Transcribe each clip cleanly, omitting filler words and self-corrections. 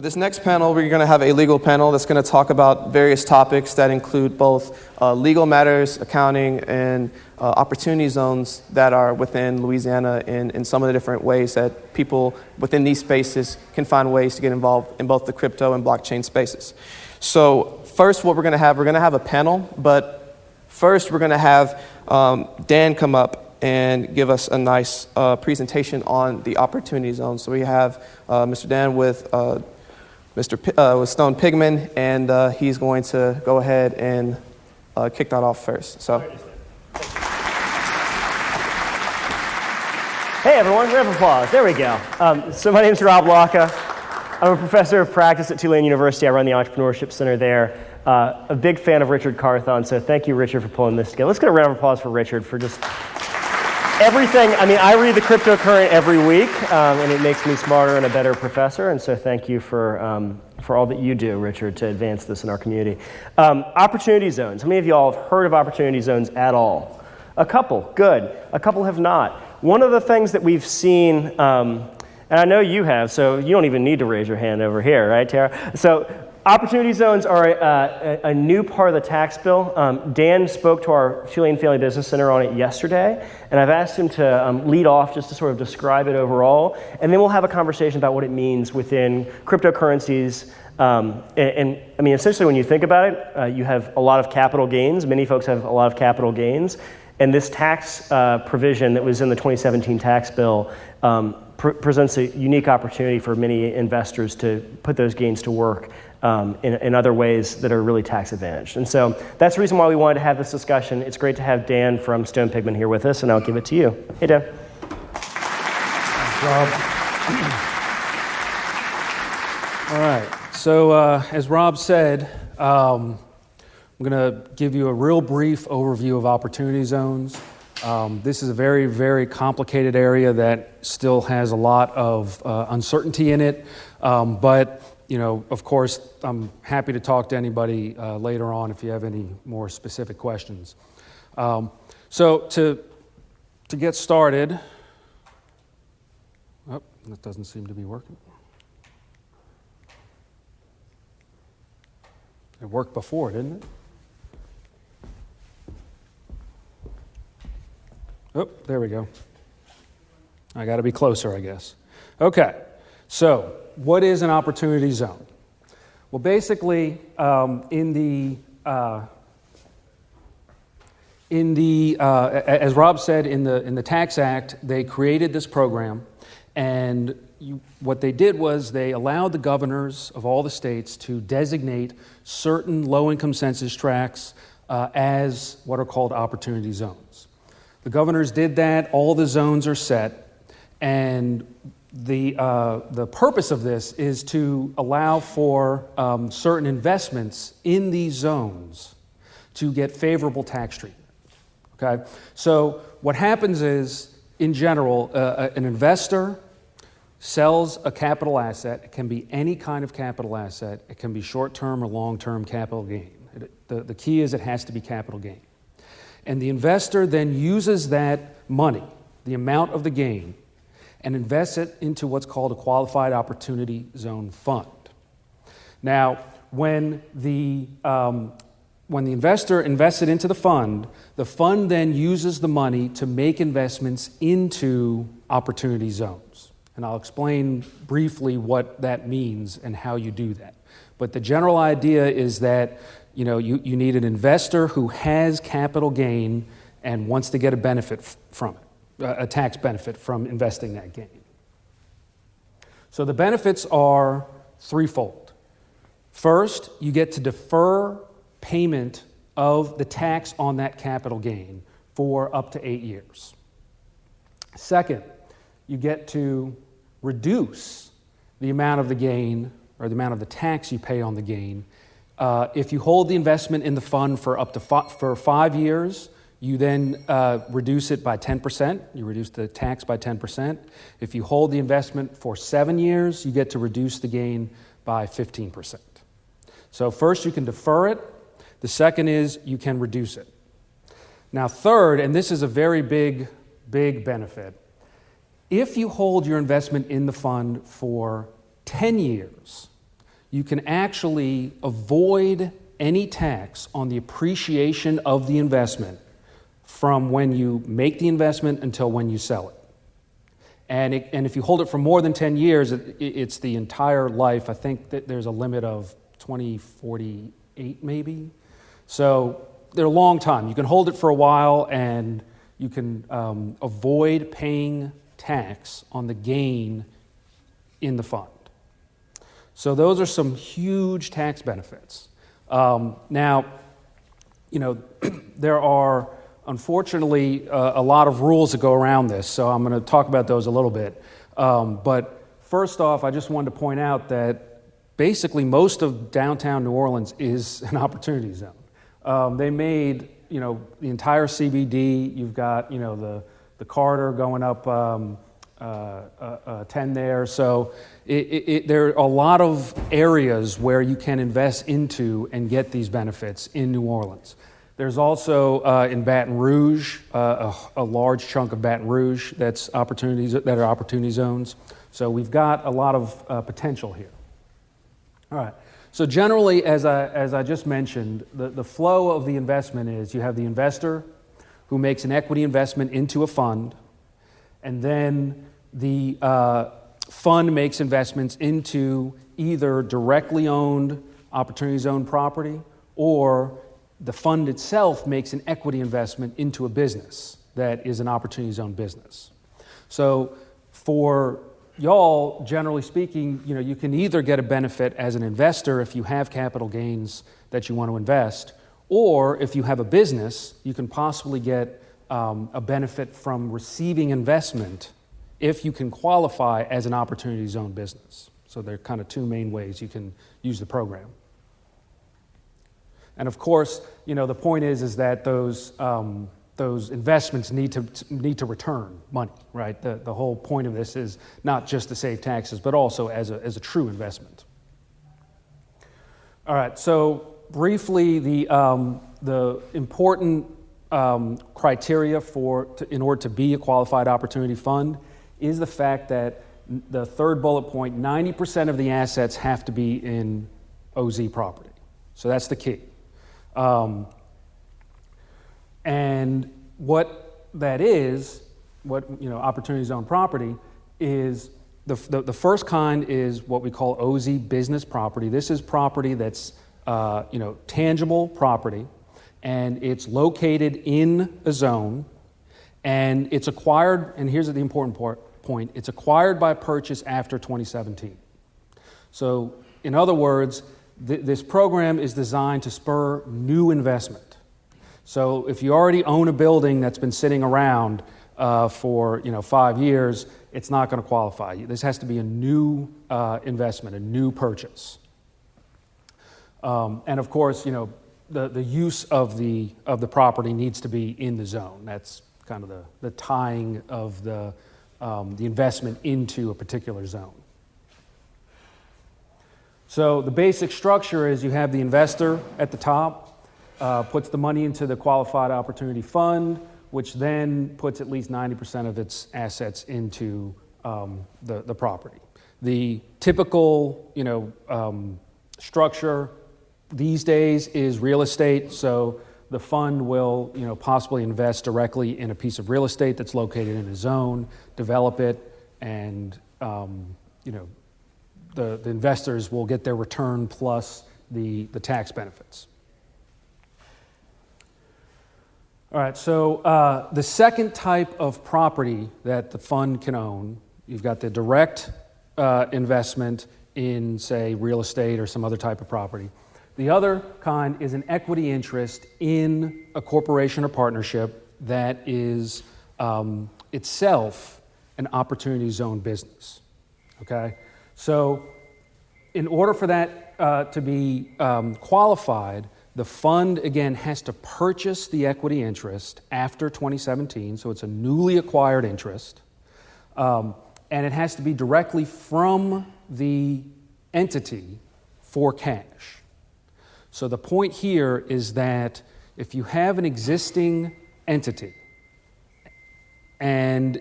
For this next panel, we're going to have a legal panel that's going to talk about various topics that include both legal matters, accounting, and opportunity zones that are within Louisiana in some of the different ways that people within these spaces can find ways to get involved in both the crypto and blockchain spaces. So first, what we're going to have a panel, but first we're going to have Dan come up and give us a nice presentation on the opportunity zone. So we have Mr. Dan with Stone Pigman, and he's going to go ahead and kick that off first. So, hey everyone, round of applause. There we go. So my name's Rob Llaka. I'm a professor of practice at Tulane University. I run the Entrepreneurship Center there. A big fan of Richard Carthon, so thank you, Richard, for pulling this together. Let's get a round of applause for Richard for just everything. I mean, I read the Cryptocurrent every week, and it makes me smarter and a better professor, and so thank you for all that you do, Richard, to advance this in our community. Opportunity zones. How many of you all have heard of opportunity zones at all? A couple, good. A couple have not. One of the things that we've seen, and I know you have, so you don't even need to raise your hand over here, right, Tara? So opportunity zones are a new part of the tax bill. Dan spoke to our Tulane Family Business Center on it yesterday, and I've asked him to lead off just to sort of describe it overall, and then we'll have a conversation about what it means within cryptocurrencies. And I mean, essentially, when you think about it, you have a lot of capital gains. Many folks have a lot of capital gains, and this tax provision that was in the 2017 tax bill presents a unique opportunity for many investors to put those gains to work in other ways that are really tax advantaged. And so that's the reason why we wanted to have this discussion. It's great to have Dan from Stone Pigman here with us, and I'll give it to you. Hey, Dan. Thanks, Rob. All right. So as Rob said, I'm going to give you a real brief overview of opportunity zones. This is a very, very complicated area that still has a lot of uncertainty in it, but you know, of course, I'm happy to talk to anybody later on if you have any more specific questions. So to get started, oh, that doesn't seem to be working. It worked before, didn't it? Oh, there we go. I got to be closer, I guess. Okay, so what is an opportunity zone? Well, basically, as Rob said, in the Tax Act, they created this program, and what they did was they allowed the governors of all the states to designate certain low-income census tracts as what are called opportunity zones. The governors did that. All the zones are set, and the purpose of this is to allow for certain investments in these zones to get favorable tax treatment. Okay, so what happens is, in general, an investor sells a capital asset. It can be any kind of capital asset. It can be short-term or long-term capital gain. The key is it has to be capital gain. And the investor then uses that money, the amount of the gain, and invests it into what's called a qualified opportunity zone fund. Now, when the investor invests it into the fund then uses the money to make investments into opportunity zones. And I'll explain briefly what that means and how you do that. But the general idea is that you need an investor who has capital gain and wants to get a benefit from it, a tax benefit from investing that gain. So the benefits are threefold. First, you get to defer payment of the tax on that capital gain for up to 8 years. Second, you get to reduce the amount of the gain or the amount of the tax you pay on the gain. If you hold the investment in the fund for up to 5 years, you then reduce it by 10%. You reduce the tax by 10%. If you hold the investment for 7 years, you get to reduce the gain by 15%. So first, you can defer it. The second is you can reduce it. Now third, and this is a very big benefit, if you hold your investment in the fund for 10 years, you can actually avoid any tax on the appreciation of the investment from when you make the investment until when you sell it. And if you hold it for more than 10 years, it's the entire life. I think that there's a limit of 2048 maybe. So they're a long time. You can hold it for a while and you can avoid paying tax on the gain in the fund. So those are some huge tax benefits. Now, there are unfortunately a lot of rules that go around this, so I'm going to talk about those a little bit. But first off, I just wanted to point out that basically most of downtown New Orleans is an opportunity zone. They made, the entire CBD. You've got, the corridor going up 10 there. So there are a lot of areas where you can invest into and get these benefits in New Orleans. There's also in Baton Rouge, a large chunk of Baton Rouge that's opportunities that are opportunity zones. So we've got a lot of potential here. All right. So generally, as I just mentioned, the flow of the investment is you have the investor who makes an equity investment into a fund, and then the fund makes investments into either directly owned opportunity zone property, or the fund itself makes an equity investment into a business that is an opportunity zone business. So for y'all, generally speaking, you can either get a benefit as an investor if you have capital gains that you want to invest, or if you have a business, you can possibly get a benefit from receiving investment if you can qualify as an opportunity zone business. So there are kind of two main ways you can use the program. And of course, the point is that those investments need to return money, right? The whole point of this is not just to save taxes, but also as a true investment. All right. So briefly, the important criteria in order to be a qualified opportunity fund is the fact that the third bullet point, 90% of the assets have to be in OZ property. So that's the key. And what that is, opportunity zone property is, the first kind is what we call OZ business property. This is property that's tangible property, and it's located in a zone, and it's acquired, and here's the important point, it's acquired by purchase after 2017. So in other words, this program is designed to spur new investment. So if you already own a building that's been sitting around for 5 years, it's not going to qualify. This has to be a new investment, a new purchase. And of course, the use of the property needs to be in the zone. That's kind of the tying of the investment into a particular zone. So the basic structure is you have the investor at the top, puts the money into the qualified opportunity fund, which then puts at least 90% of its assets into the property. The typical, structure these days is real estate. So the fund will, possibly invest directly in a piece of real estate that's located in a zone, develop it, and, the investors will get their return plus the tax benefits. All right, so the second type of property that the fund can own, you've got the direct investment in, say, real estate or some other type of property. The other kind is an equity interest in a corporation or partnership that is itself an opportunity zone business, okay? So in order for that to be qualified, the fund, again, has to purchase the equity interest after 2017, so it's a newly acquired interest, and it has to be directly from the entity for cash. So the point here is that if you have an existing entity and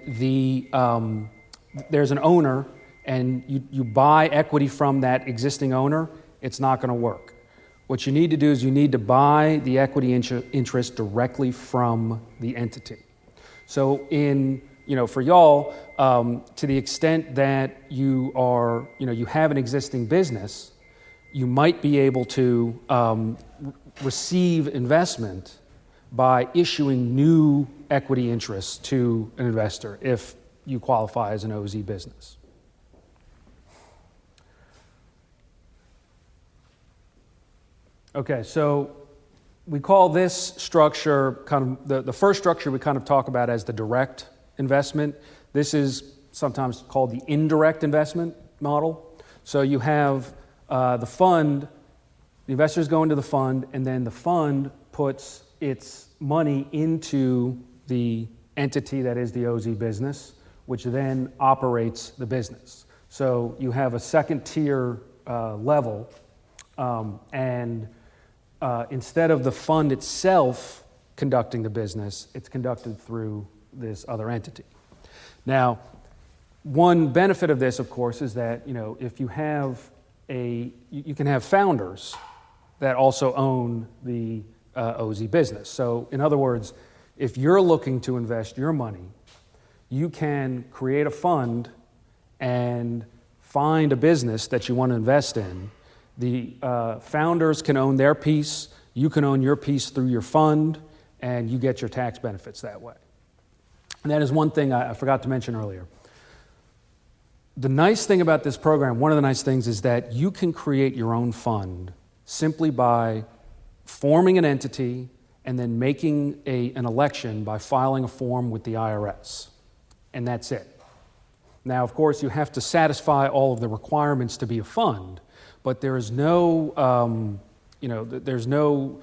there's an owner and you buy equity from that existing owner, it's not going to work. What you need to do is you need to buy the equity interest directly from the entity. So for y'all, to the extent that you are, you have an existing business, you might be able to receive investment by issuing new equity interests to an investor if you qualify as an OZ business. Okay, so we call this structure kind of, the first structure we kind of talk about as the direct investment. This is sometimes called the indirect investment model. So you have the fund, the investors go into the fund, and then the fund puts its money into the entity that is the OZ business, which then operates the business. So you have a second tier level, and instead of the fund itself conducting the business, it's conducted through this other entity. Now, one benefit of this, of course, is that if you have you can have founders that also own the OZ business. So, in other words, if you're looking to invest your money, you can create a fund and find a business that you want to invest in. The founders can own their piece, you can own your piece through your fund, and you get your tax benefits that way. And that is one thing I forgot to mention earlier. The nice thing about this program, one of the nice things, is that you can create your own fund simply by forming an entity and then making an election by filing a form with the IRS. And that's it. Now, of course, you have to satisfy all of the requirements to be a fund, but there is no, there's no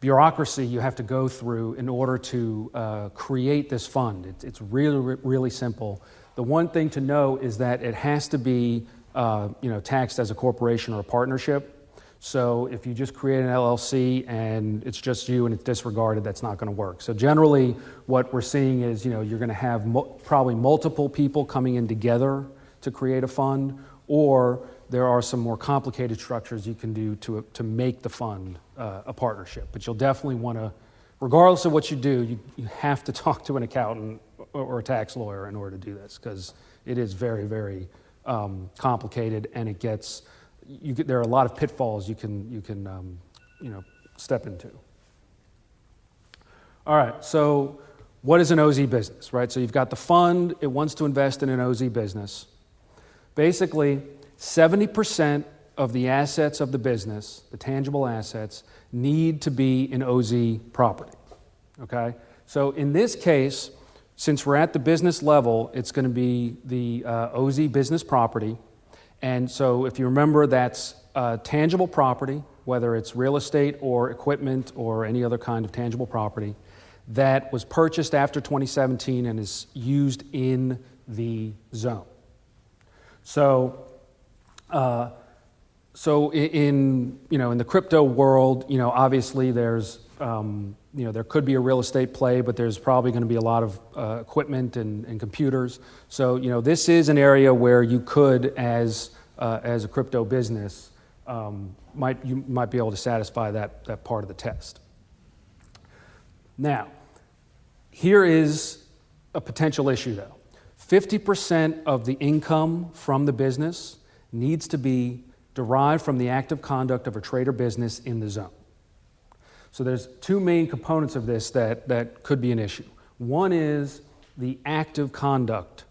bureaucracy you have to go through in order to create this fund. It's really, really simple. The one thing to know is that it has to be, taxed as a corporation or a partnership. So if you just create an LLC and it's just you and it's disregarded, that's not going to work. So generally, what we're seeing is, you're going to have probably multiple people coming in together to create a fund, or there are some more complicated structures you can do to make the fund a partnership. But you'll definitely want to, regardless of what you do, you have to talk to an accountant or a tax lawyer in order to do this, because it is very, very complicated, and it gets. There are a lot of pitfalls you can step into. All right, so what is an OZ business, right? So you've got the fund, it wants to invest in an OZ business. Basically, 70% of the assets of the business, the tangible assets, need to be in OZ property, okay? So in this case, since we're at the business level, it's going to be the OZ business property. And so if you remember, that's tangible property, whether it's real estate or equipment or any other kind of tangible property, that was purchased after 2017 and is used in the zone. So, in the crypto world, obviously there's there could be a real estate play, but there's probably going to be a lot of equipment and computers. So this is an area where you could, as a crypto business, you might be able to satisfy that part of the test. Now, here is a potential issue, though. 50% of the income from the business needs to be derived from the active conduct of a trade or business in the zone. So there's two main components of this that could be an issue. One is the active conduct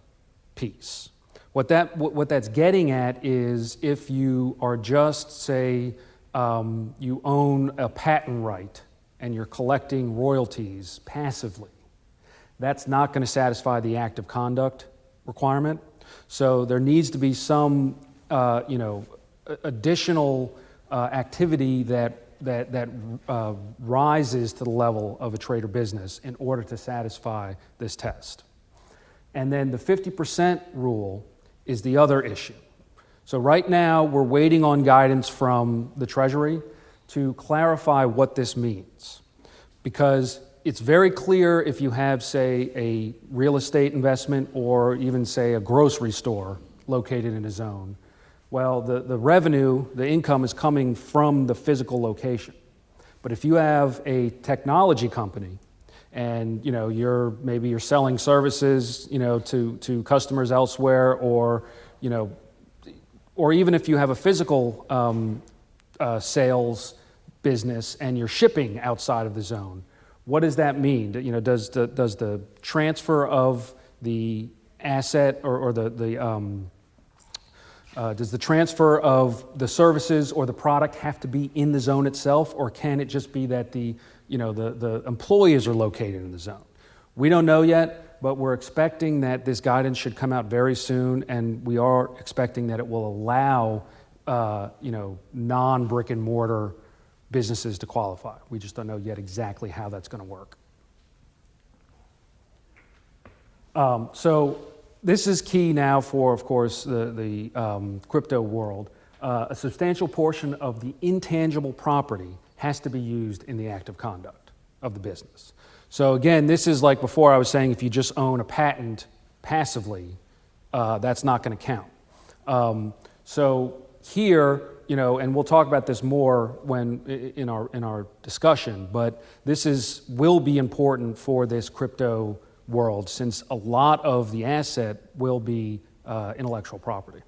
piece. What that's getting at is if you are just, say, you own a patent right and you're collecting royalties passively, that's not going to satisfy the active conduct requirement. So there needs to be some, additional activity that rises to the level of a trade or business in order to satisfy this test. And then the 50% rule is the other issue. So right now we're waiting on guidance from the Treasury to clarify what this means, because it's very clear if you have, say, a real estate investment or even, say, a grocery store located in a zone, Well, the revenue, the income is coming from the physical location. But if you have a technology company and maybe you're selling services to customers elsewhere, or even if you have a physical sales business and you're shipping outside of the zone, what does that mean? Does the transfer of the asset or does the transfer of the services or the product have to be in the zone itself, or can it just be that the employees are located in the zone? We don't know yet, but we're expecting that this guidance should come out very soon, and we are expecting that it will allow non-brick and mortar businesses to qualify. We just don't know yet exactly how that's going to work. So this is key now for, of course, the crypto world. A substantial portion of the intangible property has to be used in the active conduct of the business. So again, this is like before I was saying, if you just own a patent passively, that's not going to count. So here, and we'll talk about this more in our discussion, but this will be important for this crypto world, since a lot of the asset will be intellectual property,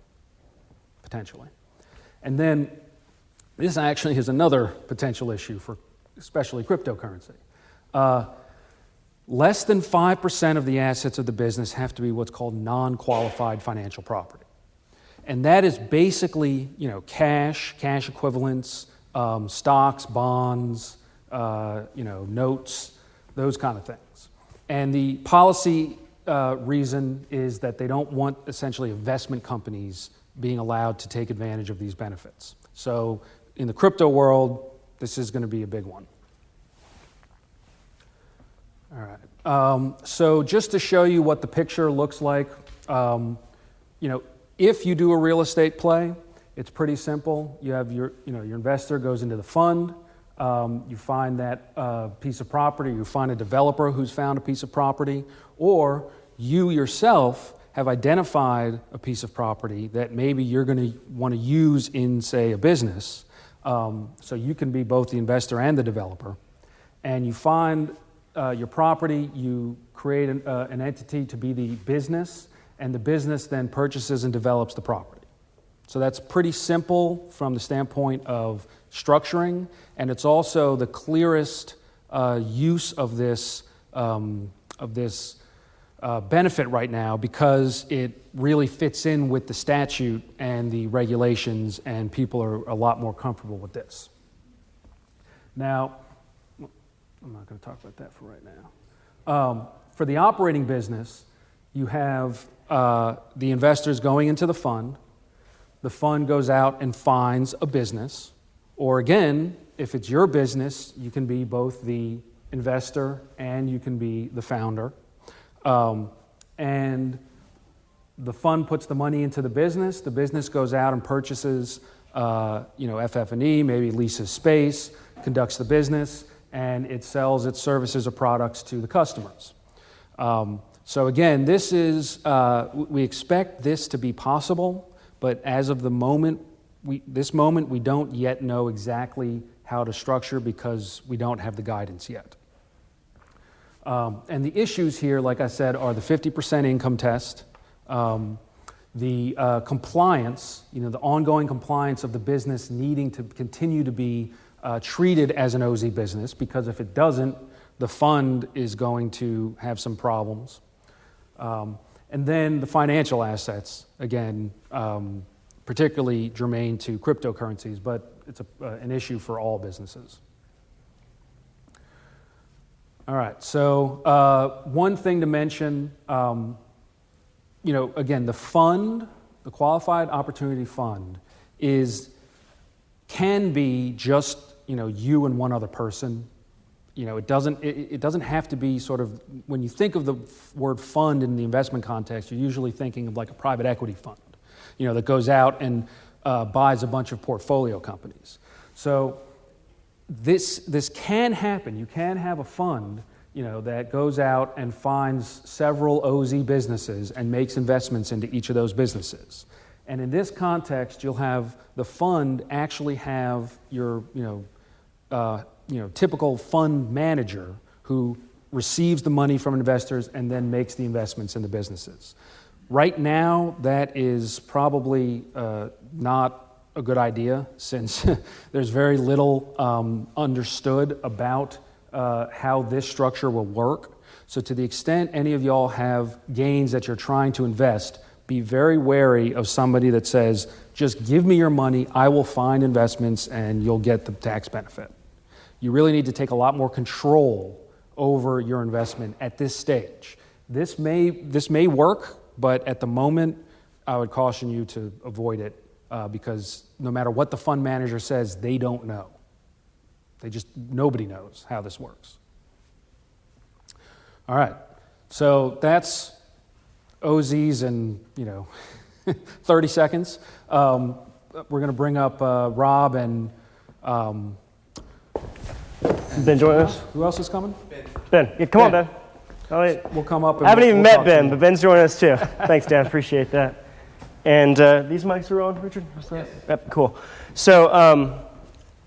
potentially. And then this actually is another potential issue for especially cryptocurrency. Less than 5% of the assets of the business have to be what's called non-qualified financial property. And that is basically, cash equivalents, stocks, bonds, notes, those kind of things. And the policy reason is that they don't want essentially investment companies being allowed to take advantage of these benefits. So in the crypto world, this is going to be a big one. All right. So just to show you what the picture looks like, if you do a real estate play, it's pretty simple. You have your investor goes into the fund. You find that piece of property. You find a developer who's found a piece of property, or you yourself have identified a piece of property that maybe you're going to want to use in, say, a business. So you can be both the investor and the developer. And you find your property, you create an entity to be the business, and the business then purchases and develops the property. So that's pretty simple from the standpoint of structuring, and it's also the clearest use of this benefit right now, because it really fits in with the statute and the regulations, and people are a lot more comfortable with this. Now, I'm not going to talk about that for right now. For the operating business, you have the investors going into the fund. The fund goes out and finds a business. Or again, if it's your business, you can be both the investor and you can be the founder. And the fund puts the money into the business goes out and purchases FF&E, maybe leases space, conducts the business, and it sells its services or products to the customers. So again, we expect this to be possible, but as of this moment, we don't yet know exactly how to structure, because we don't have the guidance yet. And the issues here, like I said, are the 50% income test, the compliance, the ongoing compliance of the business needing to continue to be treated as an OZ business, because if it doesn't, the fund is going to have some problems. And then the financial assets, again, particularly germane to cryptocurrencies, but it's an issue for all businesses. All right, so one thing to mention, again, the fund, the Qualified Opportunity Fund, can be just, you and one other person. It doesn't have to be sort of, when you think of the word fund in the investment context, you're usually thinking of like a private equity fund, that goes out and buys a bunch of portfolio companies. So this can happen. You can have a fund, that goes out and finds several OZ businesses and makes investments into each of those businesses. And in this context, you'll have the fund actually have your typical fund manager who receives the money from investors and then makes the investments in the businesses. Right now, that is probably not a good idea, since there's very little understood about how this structure will work. So to the extent any of y'all have gains that you're trying to invest, be very wary of somebody that says, just give me your money, I will find investments and you'll get the tax benefit. You really need to take a lot more control over your investment at this stage. This may work, but at the moment, I would caution you to avoid it because no matter what the fund manager says, they don't know. Nobody knows how this works. All right, so that's OZs in 30 seconds. We're going to bring up Rob and Ben, join us. Who else is coming? Ben, yeah, come on, Ben. We'll come up. And I haven't even met talk Ben, but Ben's joining us too. Thanks, Dan. Appreciate that. And these mics are on, Richard? What's that? Yep, cool. So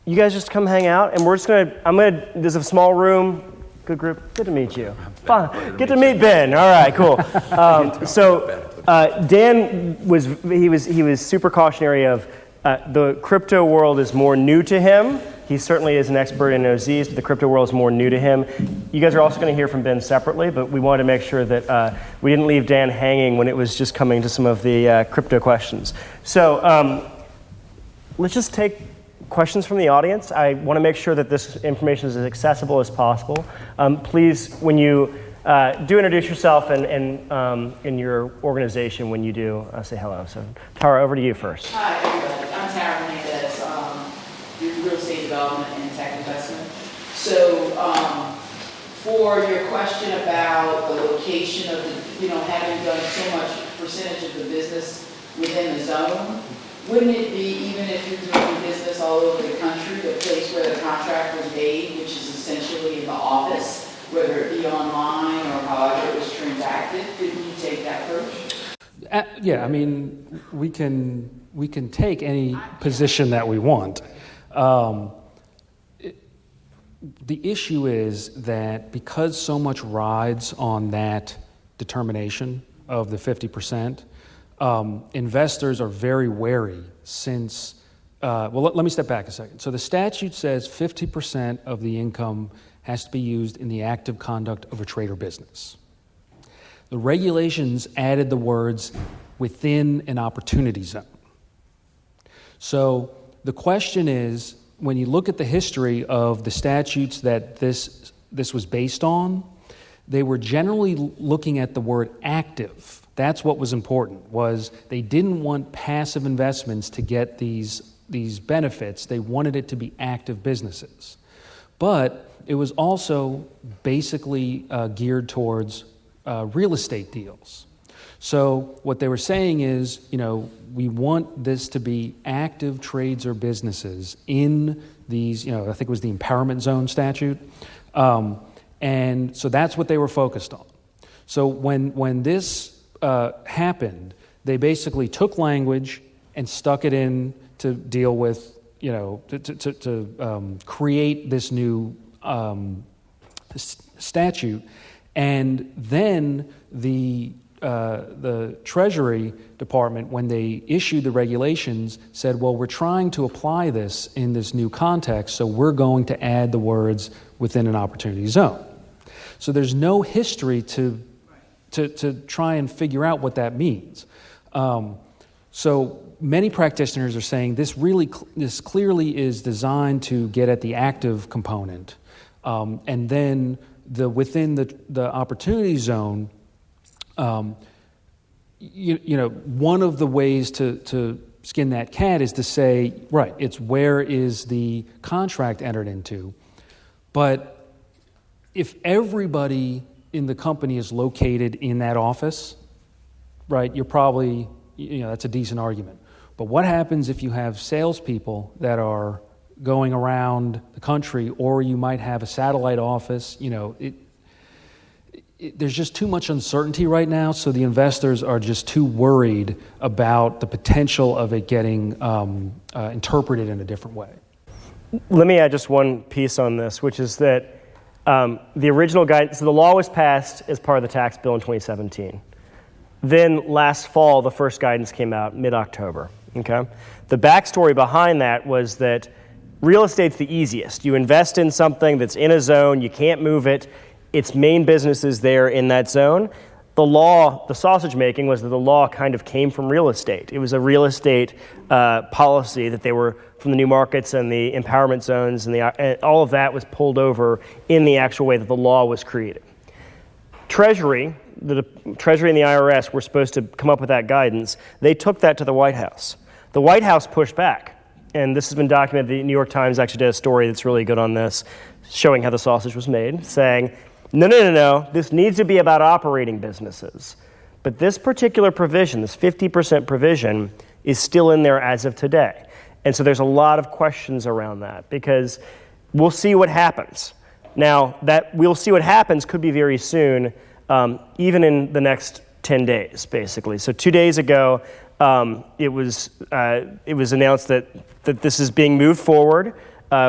you guys just come hang out, and we're just there's a small room, good group. Good to meet you. Fun. Get to meet Ben. All right, cool. Dan was super cautionary of the crypto world is more new to him. He certainly is an expert in OZs, but the crypto world is more new to him. You guys are also going to hear from Ben separately, but we wanted to make sure that we didn't leave Dan hanging when it was just coming to some of the crypto questions. So let's just take questions from the audience. I want to make sure that this information is as accessible as possible. Please, when you do introduce yourself and your organization when you do, say hello. So Tara, over to you first. Hi, everybody. I'm Tara Hernandez, real estate development and tech investment. So for your question about the location of the, having done so much percentage of the business within the zone, wouldn't it be, even if you're doing business all over the country, the place where the contract was made, which is essentially in the office, whether it be online or however it was transacted, couldn't you take that approach? Yeah, I mean, we can take any position that we want. The issue is that because so much rides on that determination of the 50%, investors are very wary since, let me step back a second. So the statute says 50% of the income has to be used in the active conduct of a trade or business. The regulations added the words within an opportunity zone. So the question is, when you look at the history of the statutes that this was based on, they were generally looking at the word active. That's what was important, was they didn't want passive investments to get these benefits. They wanted it to be active businesses. But it was also basically geared towards real estate deals. So what they were saying is, we want this to be active trades or businesses in these, I think it was the empowerment zone statute. And so that's what they were focused on. So when this happened, they basically took language and stuck it in to deal with, to create this new statute. And then the Treasury Department, when they issued the regulations, said, well, we're trying to apply this in this new context, so we're going to add the words within an opportunity zone. So there's no history to try and figure out what that means. So many practitioners are saying this clearly is designed to get at the active component, and then within the opportunity zone. One of the ways to skin that cat is to say, right, it's where is the contract entered into. But if everybody in the company is located in that office, right, you're probably, that's a decent argument. But what happens if you have salespeople that are going around the country, or you might have a satellite office, there's just too much uncertainty right now, so the investors are just too worried about the potential of it getting interpreted in a different way. Let me add just one piece on this, which is that the original guidance, so the law was passed as part of the tax bill in 2017. Then last fall, the first guidance came out mid-October, okay? The backstory behind that was that real estate's the easiest. You invest in something that's in a zone, you can't move it, its main business is there in that zone. The law, the sausage making was that the law kind of came from real estate. It was a real estate policy that they were from the new markets and the empowerment zones and all of that was pulled over in the actual way that the law was created. Treasury and the IRS were supposed to come up with that guidance. They took that to the White House. The White House pushed back, and this has been documented. The New York Times actually did a story that's really good on this, showing how the sausage was made, saying, no, this needs to be about operating businesses. But this particular provision, this 50% provision, is still in there as of today. And so there's a lot of questions around that, because we'll see what happens. Now, that we'll see what happens could be very soon, even in the next 10 days, basically. So 2 days ago, it was announced that this is being moved forward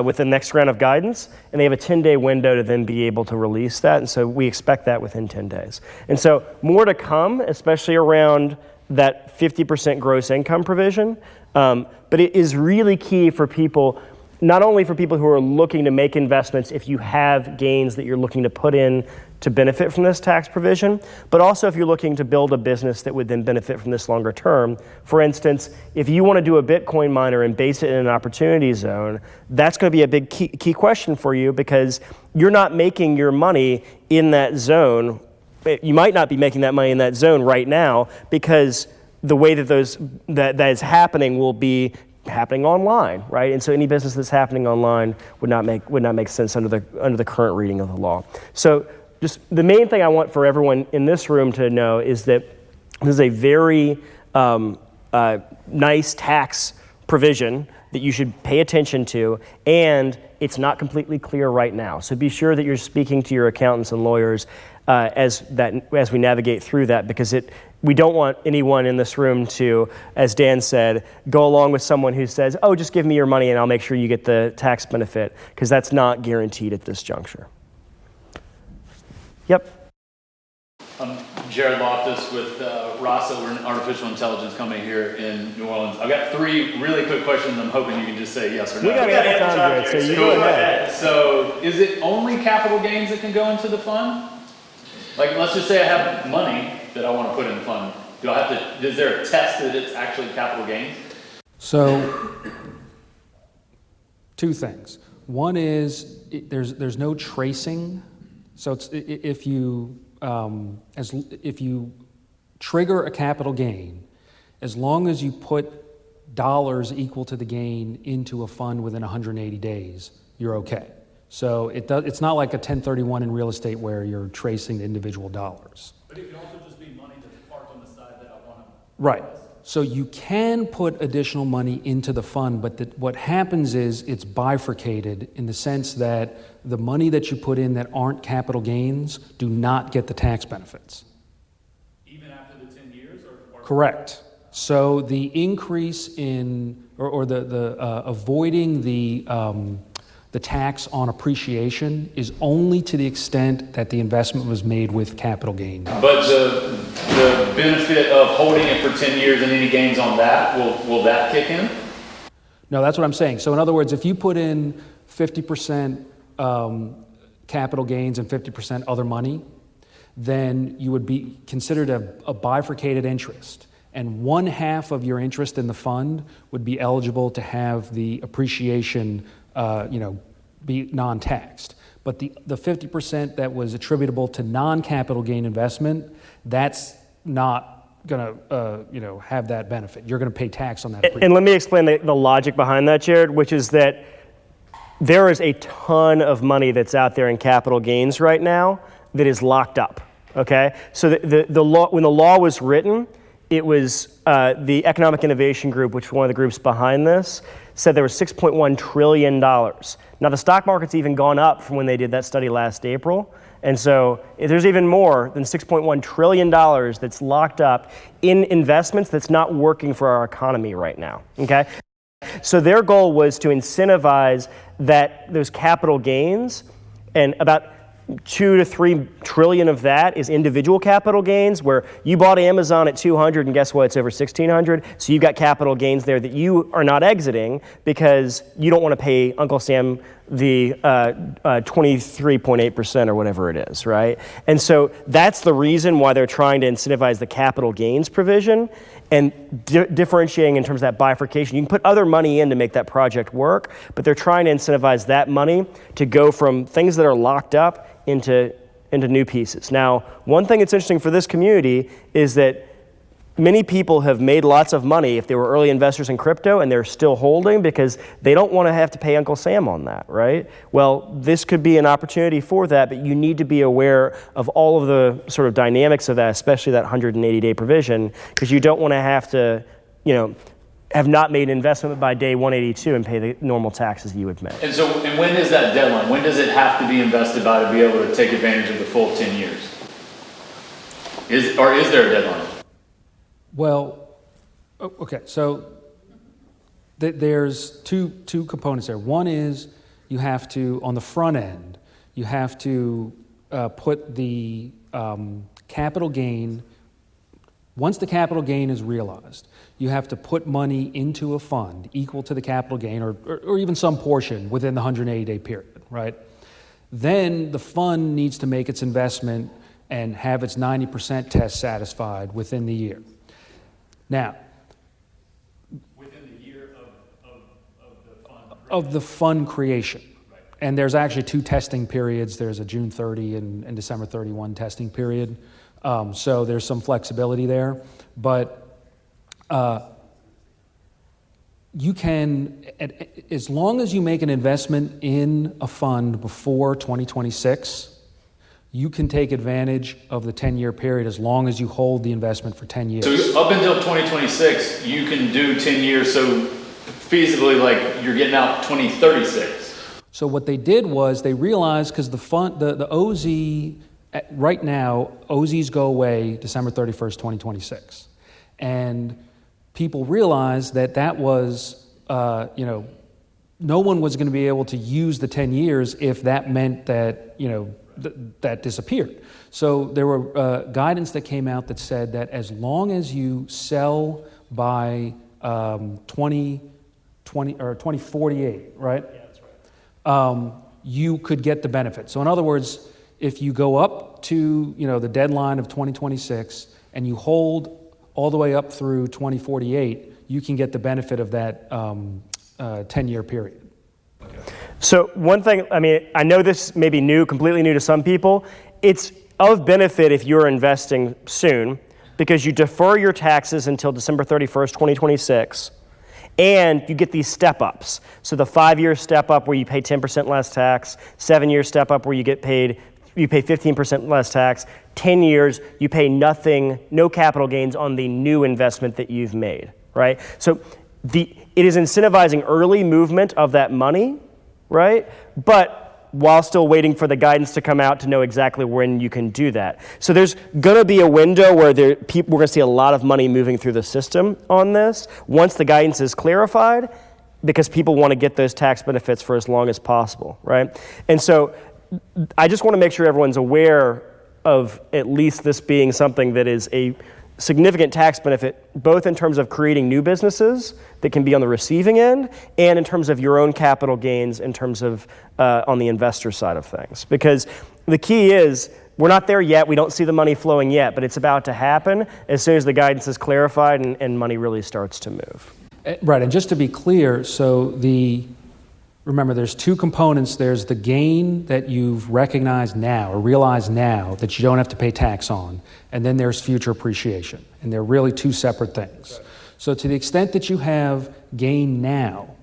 with the next round of guidance, and they have a 10-day window to then be able to release that, and so we expect that within 10 days. And so more to come, especially around that 50% gross income provision, but it is really key for people, not only for people who are looking to make investments if you have gains that you're looking to put in to benefit from this tax provision, but also if you're looking to build a business that would then benefit from this longer term. For instance, if you want to do a Bitcoin miner and base it in an opportunity zone, that's going to be a big key question for you, because you're not making your money in that zone. You might not be making that money in that zone right now, because the way that that is happening will be happening online, right? And so any business that's happening online would not make sense under the current reading of the law. So just the main thing I want for everyone in this room to know is that this is a very nice tax provision that you should pay attention to, and it's not completely clear right now. So be sure that you're speaking to your accountants and lawyers as we navigate through that, because we don't want anyone in this room to, as Dan said, go along with someone who says, oh, just give me your money and I'll make sure you get the tax benefit, because that's not guaranteed at this juncture. Yep. I'm Jared Loftus with Rasa. We're an artificial intelligence company here in New Orleans. I've got 3 really quick questions. I'm hoping you can just say yes or no. We got ample time, Jared, so you go ahead. So is it only capital gains that can go into the fund? Like, let's just say I have money that I want to put in the fund. Is there a test that it's actually capital gains? So, 2 things. One is there's no tracing. So if you trigger a capital gain, as long as you put dollars equal to the gain into a fund within 180 days, you're okay. So it's not like a 1031 in real estate where you're tracing the individual dollars. But it can also just be money that's parked on the side that I want to. Right. So you can put additional money into the fund, but what happens is it's bifurcated in the sense that the money that you put in that aren't capital gains do not get the tax benefits. Even after the 10 years? Or Correct. So the increase in, or the avoiding the tax on appreciation is only to the extent that the investment was made with capital gain. But the benefit of holding it for 10 years and any gains on that, will that kick in? No, that's what I'm saying. So in other words, if you put in 50% capital gains and 50% other money, then you would be considered a bifurcated interest. And 1/2 of your interest in the fund would be eligible to have the appreciation be non-taxed. But the 50% that was attributable to non-capital gain investment, that's not going to have that benefit. You're going to pay tax on that. And let me explain the logic behind that, Jared, which is that there is a ton of money that's out there in capital gains right now that is locked up. Okay, so the law, when the law was written, it was the Economic Innovation Group, which was one of the groups behind this, said there was $6.1 trillion. Now the stock market's even gone up from when they did that study last April, And so there's even more than $6.1 trillion that's locked up in investments that's not working for our economy right now, okay? So their goal was to incentivize those capital gains, and about 2 to 3 trillion of that is individual capital gains, where you bought Amazon at 200 and guess what, it's over 1,600. So you've got capital gains there that you are not exiting because you don't want to pay Uncle Sam the 23.8% or whatever it is, right? And so that's the reason why they're trying to incentivize the capital gains provision and differentiating in terms of that bifurcation. You can put other money in to make that project work, but they're trying to incentivize that money to go from things that are locked up into new pieces. Now, one thing that's interesting for this community is that many people have made lots of money if they were early investors in crypto and they're still holding because they don't want to have to pay Uncle Sam on that, right? Well, this could be an opportunity for that, but you need to be aware of all of the sort of dynamics of that, especially that 180-day provision, because you don't want to have to, have not made an investment by day 182 and pay the normal taxes you would make. And when is that deadline? When does it have to be invested by to be able to take advantage of the full 10 years? Is there a deadline? Well, okay, so there's two components there. One is you have to, on the front end, you have to put the capital gain, once the capital gain is realized, you have to put money into a fund equal to the capital gain or even some portion within the 180-day period, right? Then the fund needs to make its investment and have its 90% test satisfied within the year. Now, within the year of the fund creation. Right. And there's actually 2 testing periods. There's a June 30 and December 31 testing period. So there's some flexibility there. But you can, as long as you make an investment in a fund before 2026, you can take advantage of the 10-year period as long as you hold the investment for 10 years. So up until 2026, you can do 10 years, so feasibly, like, you're getting out 2036. So what they did was they realized, because the OZ, right now, OZs go away December 31st, 2026. And people realized that was, no one was going to be able to use the 10 years if that meant that, that disappeared. So there were guidance that came out that said that as long as you sell by 2048, right? Yeah, that's right. You could get the benefit. So in other words, if you go up to the deadline of 2026 and you hold all the way up through 2048, you can get the benefit of that 10-year period. So one thing, I know this may be completely new to some people. It's of benefit if you're investing soon because you defer your taxes until December 31st, 2026, and you get these step-ups. So the 5-year step-up where you pay 10% less tax, 7-year step-up where you pay 15% less tax, 10 years, you pay nothing, no capital gains on the new investment that you've made, right? So it is incentivizing early movement of that money, right? But while still waiting for the guidance to come out to know exactly when you can do that. So there's going to be a window where we're going to see a lot of money moving through the system on this once the guidance is clarified, because people want to get those tax benefits for as long as possible, right? And so I just want to make sure everyone's aware of at least this being something that is a significant tax benefit, both in terms of creating new businesses that can be on the receiving end and in terms of your own capital gains in terms of on the investor side of things. Because the key is, we're not there yet, we don't see the money flowing yet, but it's about to happen as soon as the guidance is clarified and money really starts to move. Right, and just to be clear, remember, there's 2 components. There's the gain that you've recognized now or realized now that you don't have to pay tax on, and then there's future appreciation. And they're really 2 separate things. Right. So to the extent that you have gain now,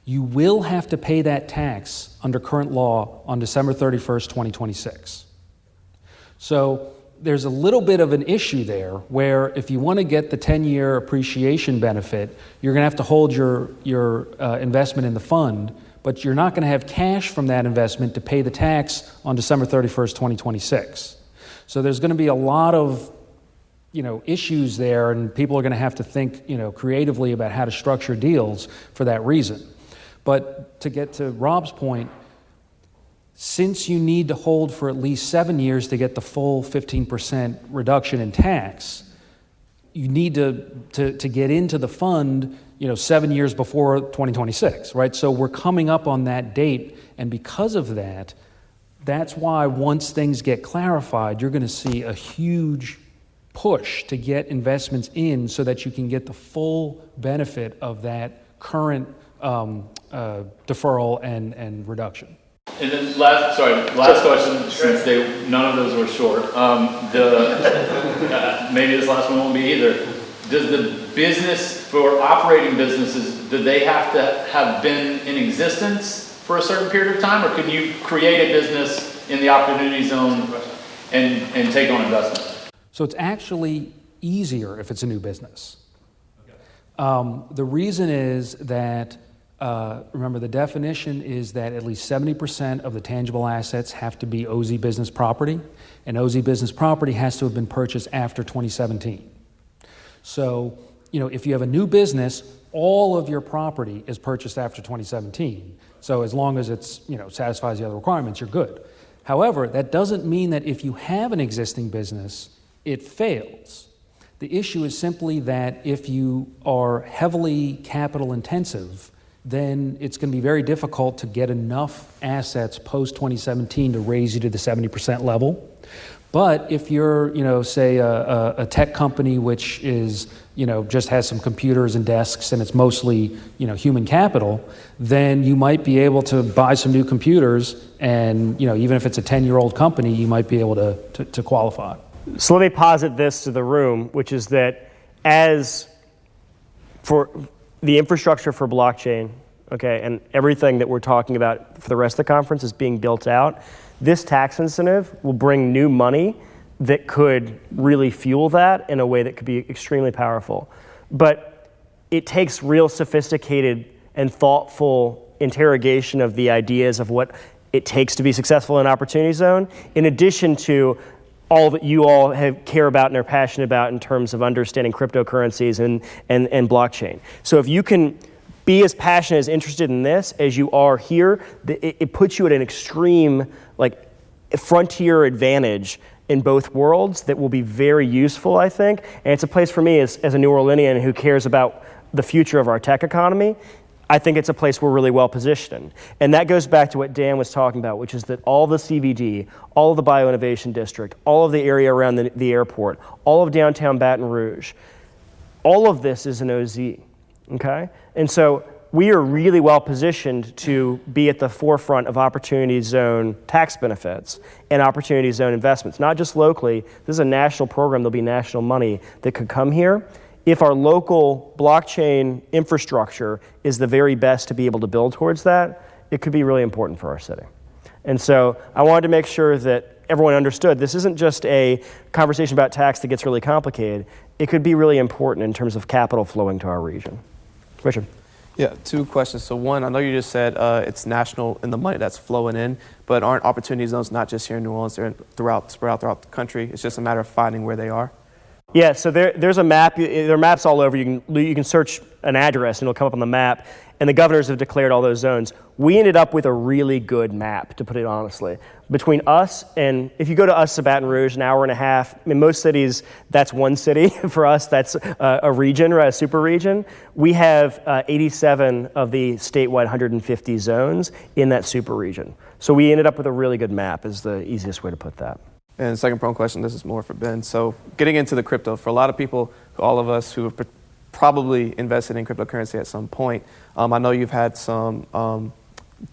you will have to pay that tax under current law on December 31st, 2026. So there's a little bit of an issue there where if you want to get the 10-year appreciation benefit, you're going to have to hold your investment in the fund but you're not going to have cash from that investment to pay the tax on December 31st, 2026. So there's going to be a lot of issues there, and people are going to have to think creatively about how to structure deals for that reason. But to get to Rob's point, since you need to hold for at least 7 years to get the full 15% reduction in tax, you need to get into the fund 7 years before 2026, right? So we're coming up on that date, and because of that, that's why once things get clarified, you're going to see a huge push to get investments in so that you can get the full benefit of that current deferral and reduction. And then last question, since none of those were short. Maybe this last one won't be either. Does the business, for operating businesses, do they have to have been in existence for a certain period of time, or can you create a business in the opportunity zone and take on investment? So it's actually easier if it's a new business. The reason is that remember, the definition is that at least 70% of the tangible assets have to be OZ business property, and OZ business property has to have been purchased after 2017. So, if you have a new business, all of your property is purchased after 2017. So as long as it's, satisfies the other requirements, you're good. However, that doesn't mean that if you have an existing business, it fails. The issue is simply that if you are heavily capital intensive, then it's going to be very difficult to get enough assets post-2017 to raise you to the 70% level. But if you're, say a tech company which is, just has some computers and desks and it's mostly, human capital, then you might be able to buy some new computers and, even if it's a 10-year-old company, you might be able to qualify. So let me posit this to the room, which is that as for the infrastructure for blockchain, okay, and everything that we're talking about for the rest of the conference is being built out, this tax incentive will bring new money that could really fuel that in a way that could be extremely powerful. But it takes real sophisticated and thoughtful interrogation of the ideas of what it takes to be successful in Opportunity Zone, in addition to all that you all care about and are passionate about in terms of understanding cryptocurrencies and blockchain. So if you can be as passionate, as interested in this as you are here, it puts you at an extreme, frontier advantage in both worlds that will be very useful, I think. And it's a place for me as a New Orleanian who cares about the future of our tech economy. I think it's a place we're really well positioned. And that goes back to what Dan was talking about, which is that all the CBD, all of the Bioinnovation District, all of the area around the airport, all of downtown Baton Rouge, all of this is an OZ, okay? And so we are really well positioned to be at the forefront of Opportunity Zone tax benefits and Opportunity Zone investments, not just locally. This is a national program. There'll be national money that could come here. If our local blockchain infrastructure is the very best to be able to build towards that, it could be really important for our city. And so I wanted to make sure that everyone understood this isn't just a conversation about tax that gets really complicated. It could be really important in terms of capital flowing to our region. Richard. Yeah, two questions. So one, I know you just said it's national in the money that's flowing in, but aren't opportunity zones not just here in New Orleans, they're spread out throughout the country? It's just a matter of finding where they are? Yeah, so there's a map. There are maps all over. You can search an address and it'll come up on the map. And the governors have declared all those zones. We ended up with a really good map, to put it honestly. Between us and, if you go to us to Baton Rouge, an hour and a half, in most cities, that's one city. For us, that's a region, or a super region. We have 87 of the statewide 150 zones in that super region. So we ended up with a really good map, is the easiest way to put that. And second prone question, this is more for Ben. So getting into the crypto, for a lot of people, all of us who have probably invested in cryptocurrency at some point, I know you've had some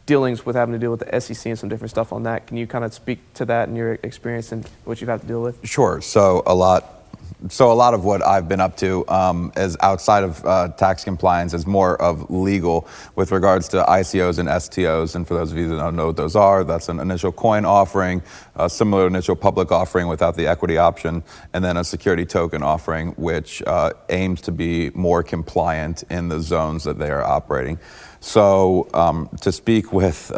dealings with having to deal with the SEC and some different stuff on that. Can you kind of speak to that and your experience and what you've had to deal with? Sure. So a lot So a lot of what I've been up to is outside of tax compliance is more of legal with regards to ICOs and STOs. And for those of you that don't know what those are, that's an initial coin offering, a similar initial public offering without the equity option, and then a security token offering, which aims to be more compliant in the zones that they are operating. So to speak with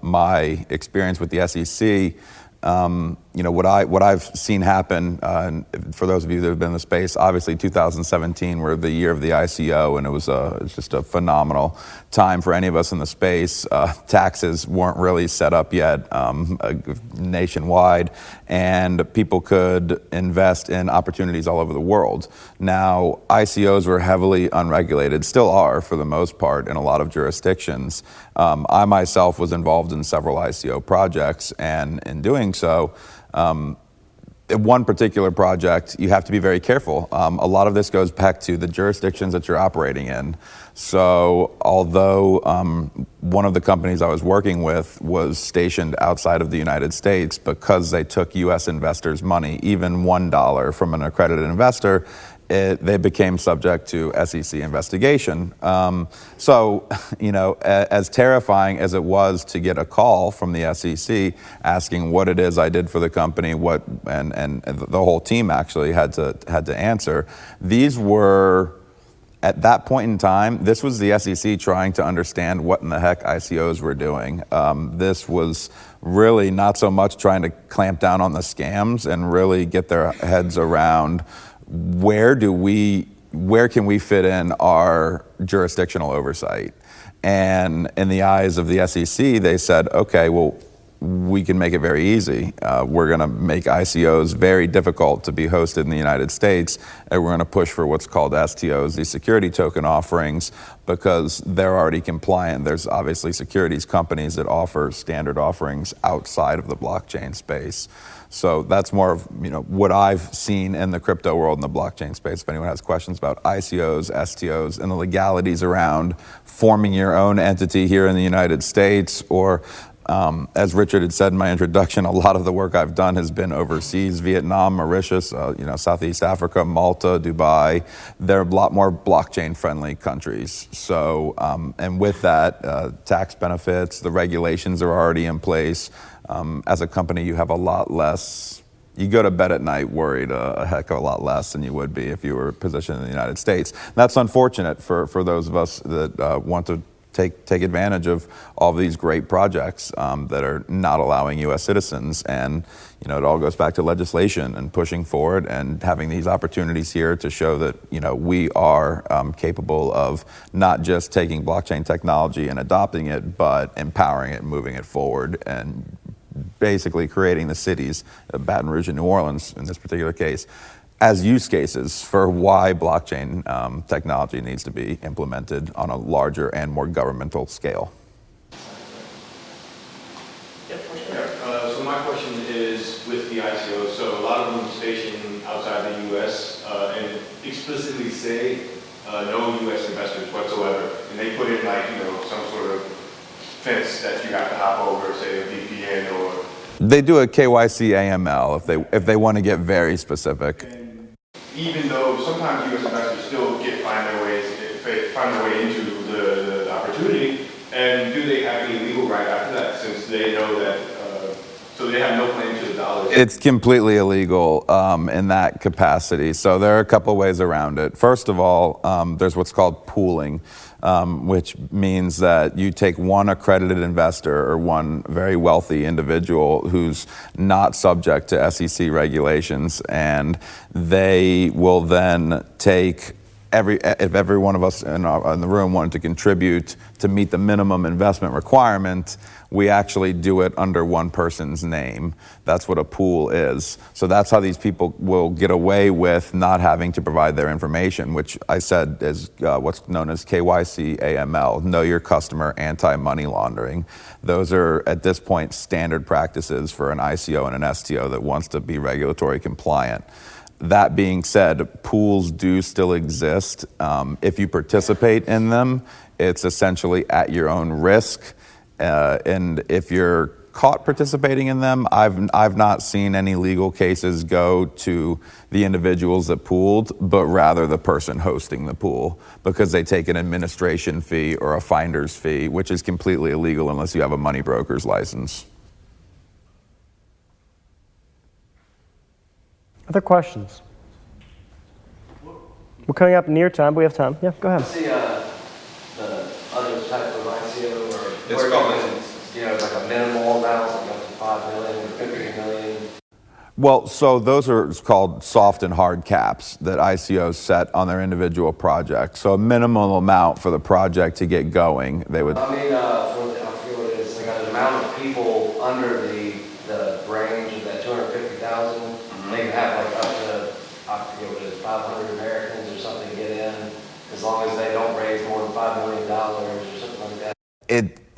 my experience with the SEC, what I've seen happen, and for those of you that have been in the space, obviously 2017 were the year of the ICO, and it was just a phenomenal time for any of us in the space. Taxes weren't really set up yet nationwide, and people could invest in opportunities all over the world. Now, ICOs were heavily unregulated, still are for the most part in a lot of jurisdictions. I myself was involved in several ICO projects, and in doing so, in one particular project, you have to be very careful. A lot of this goes back to the jurisdictions that you're operating in. So although one of the companies I was working with was stationed outside of the United States, because they took US investors' money, even $1 from an accredited investor, they became subject to SEC investigation. So, as terrifying as it was to get a call from the SEC asking what it is I did for the company, and the whole team actually had to answer. These were, at that point in time, this was the SEC trying to understand what in the heck ICOs were doing. This was really not so much trying to clamp down on the scams and really get their heads around where can we fit in our jurisdictional oversight? And in the eyes of the SEC, they said, okay, well, we can make it very easy. We're going to make ICOs very difficult to be hosted in the United States, and we're going to push for what's called STOs, these security token offerings, because they're already compliant. There's obviously securities companies that offer standard offerings outside of the blockchain space. So that's more of what I've seen in the crypto world and the blockchain space. If anyone has questions about ICOs, STOs, and the legalities around forming your own entity here in the United States, or as Richard had said in my introduction, a lot of the work I've done has been overseas: Vietnam, Mauritius, Southeast Africa, Malta, Dubai. They're a lot more blockchain-friendly countries. So, and with that, tax benefits, the regulations are already in place. As a company, you have a lot less. You go to bed at night worried a heck of a lot less than you would be if you were positioned in the United States. That's unfortunate for those of us that want to take advantage of all of these great projects that are not allowing U.S. citizens. And it all goes back to legislation and pushing forward and having these opportunities here to show that we are capable of not just taking blockchain technology and adopting it, but empowering it and moving it forward, and basically creating the cities, Baton Rouge and New Orleans in this particular case, as use cases for why blockchain technology needs to be implemented on a larger and more governmental scale. So my question is with the ICO. So a lot of them stationed outside the U.S. And explicitly say no U.S. investors whatsoever, and they put in some sort of fence that you have to hop over, say a VPN or. They do a KYC AML if they want to get very specific. And even though sometimes U.S. investors still find their way into the opportunity, and do they have any legal right after that, since they know that? So they have no claim to the dollars. It's completely illegal in that capacity. So there are a couple of ways around it. First of all, there's what's called pooling, which means that you take one accredited investor or one very wealthy individual who's not subject to SEC regulations, and they will then take if every one of us in the room wanted to contribute to meet the minimum investment requirement, we actually do it under one person's name. That's what a pool is. So that's how these people will get away with not having to provide their information, which I said is what's known as KYC AML, Know Your Customer, Anti-Money Laundering. Those are, at this point, standard practices for an ICO and an STO that wants to be regulatory compliant. That being said, pools do still exist. If you participate in them, it's essentially at your own risk. And if you're caught participating in them. I've not seen any legal cases go to the individuals that pooled, but rather the person hosting the pool, because they take an administration fee or a finder's fee, which is completely illegal unless you have a money broker's license. Other questions? We're coming up near time, but we have time. Yeah, go ahead. What's the other type of ICO, or It's where called- you know, it's like a minimal amount, like up to 5 million or 50 million? Well, so those are called soft and hard caps that ICOs set on their individual projects. So a minimum amount for the project to get going, they would. I mean, for the, I forget what it is, like an amount of people under the range of that 250,000, they can have like up to, I forget what it is, 500 Americans or something get in, as long as they don't raise more than $5 million or something like that.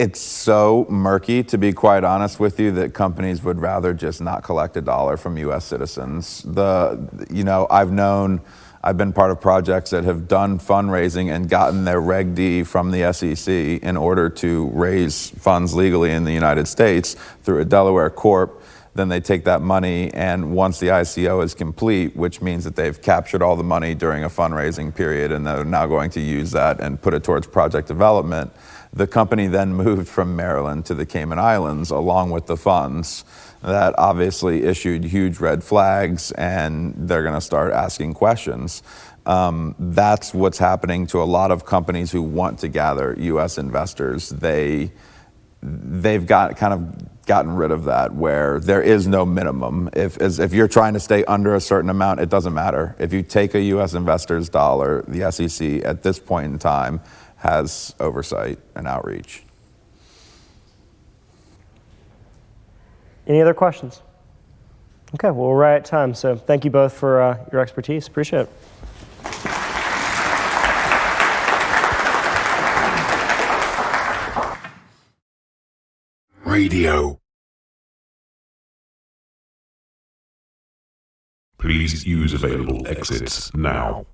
It's so murky, to be quite honest with you, that companies would rather just not collect a dollar from U.S. citizens. I've been part of projects that have done fundraising and gotten their Reg D from the SEC in order to raise funds legally in the United States through a Delaware corp. Then they take that money, and once the ICO is complete, which means that they've captured all the money during a fundraising period and they're now going to use that and put it towards project development, the company then moved from Maryland to the Cayman Islands along with the funds. That obviously issued huge red flags, and they're going to start asking questions. That's what's happening to a lot of companies who want to gather U.S. investors. They've gotten rid of that, where there is no minimum. If you're trying to stay under a certain amount, it doesn't matter. If you take a U.S. investor's dollar, the SEC at this point in time has oversight and outreach. Any other questions? Okay, well, we're right at time, so thank you both for your expertise. Appreciate it. Radio. Please use available exits now.